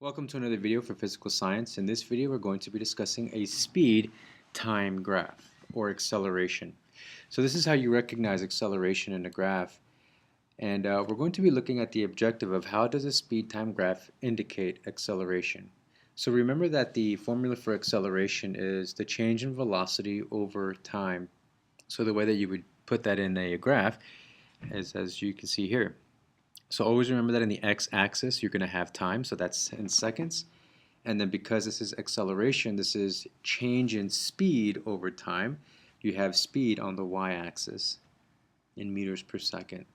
Welcome to another video for physical science. In this video we're going to be discussing a speed time graph or acceleration. So this is how you recognize acceleration in a graph, and we're going to be looking at the objective of how does a speed time graph indicate acceleration. So remember that the formula for acceleration is the change in velocity over time. So the way that you would put that in a graph is as you can see here. So always remember that in the x-axis you're going to have time, so that's in seconds. And then because this is acceleration, this is change in speed over time, you have speed on the y-axis in meters per second.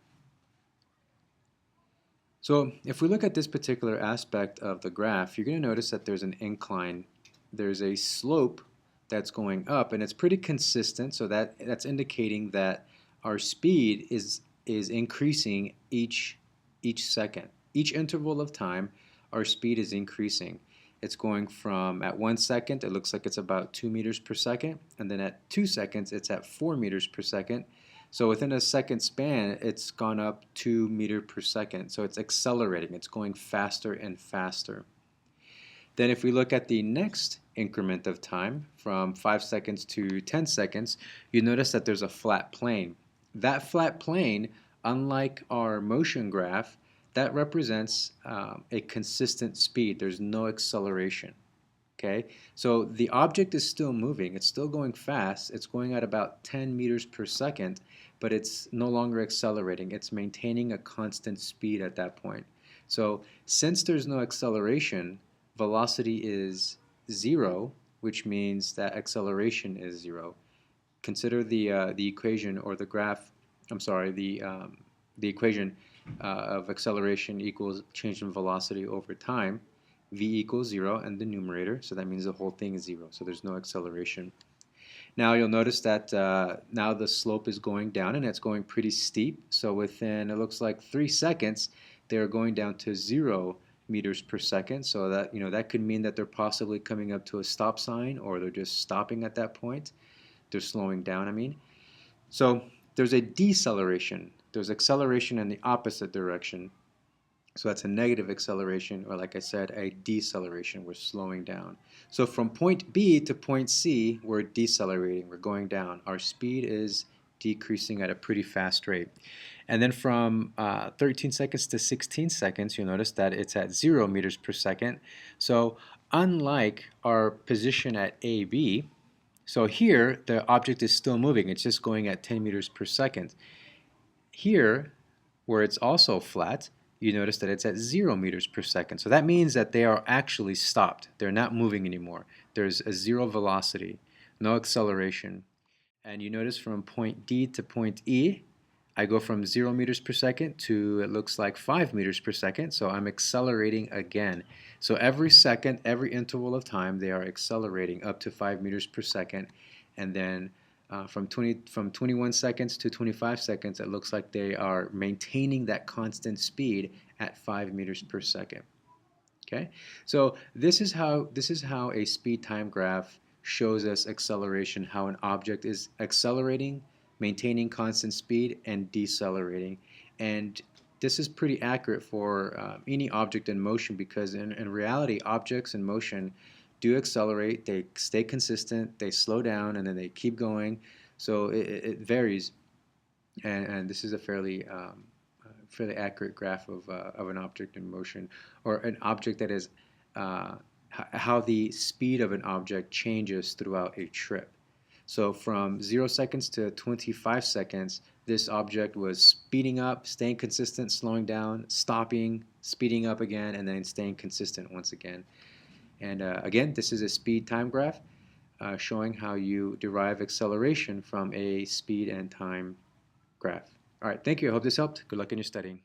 So if we look at this particular aspect of the graph, you're going to notice that there's an incline. There's a slope that's going up, and it's pretty consistent, so that's indicating that our speed is increasing each second. Each interval of time, our speed is increasing. It's going from, at 1 second, it looks like it's about 2 meters per second, and then at 2 seconds, it's at 4 meters per second. So within a second span, it's gone up 2 meters per second. So it's accelerating. It's going faster and faster. Then if we look at the next increment of time, from 5 seconds to 10 seconds, you notice that there's a flat plane. That flat plane, unlike our motion graph, that represents a consistent speed. There's no acceleration. Okay, so the object is still moving. It's still going fast. It's going at about 10 meters per second, but it's no longer accelerating. It's maintaining a constant speed at that point. So since there's no acceleration, velocity is zero, which means that acceleration is zero. Consider the equation or the graph. I'm sorry, the equation of acceleration equals change in velocity over time. V equals 0 in the numerator, so that means the whole thing is 0, so there's no acceleration. Now you'll notice that now the slope is going down, and it's going pretty steep. So within, it looks like 3 seconds, they're going down to 0 meters per second. So that, that could mean that they're possibly coming up to a stop sign, or they're just stopping at that point. They're slowing down, I mean. So there's a deceleration. There's acceleration in the opposite direction. So that's a negative acceleration, or like I said, a deceleration. We're slowing down. So from point B to point C, we're decelerating. We're going down. Our speed is decreasing at a pretty fast rate. And then from 13 seconds to 16 seconds, you'll notice that it's at 0 meters per second. So unlike our position at AB, so here the object is still moving. It's just going at 10 meters per second. Here, where it's also flat, you notice that it's at 0 meters per second. So that means that they are actually stopped. They're not moving anymore. There's a zero velocity, no acceleration. And you notice from point D to point E, I go from 0 meters per second to, it looks like 5 meters per second. So I'm accelerating again. So every second, every interval of time, they are accelerating up to 5 meters per second. And then from 21 seconds to 25 seconds, it looks like they are maintaining that constant speed at 5 meters per second. Okay, so this is how a speed time graph shows us acceleration, how an object is accelerating, maintaining constant speed, and decelerating. And this is pretty accurate for any object in motion, because in reality, objects in motion do accelerate, they stay consistent, they slow down, and then they keep going. So it varies, and this is a fairly accurate graph of an object in motion, or an object that is how the speed of an object changes throughout a trip. So from 0 seconds to 25 seconds, this object was speeding up, staying consistent, slowing down, stopping, speeding up again, and then staying consistent once again. And again, this is a speed time graph showing how you derive acceleration from a speed and time graph. All right, thank you. I hope this helped. Good luck in your studying.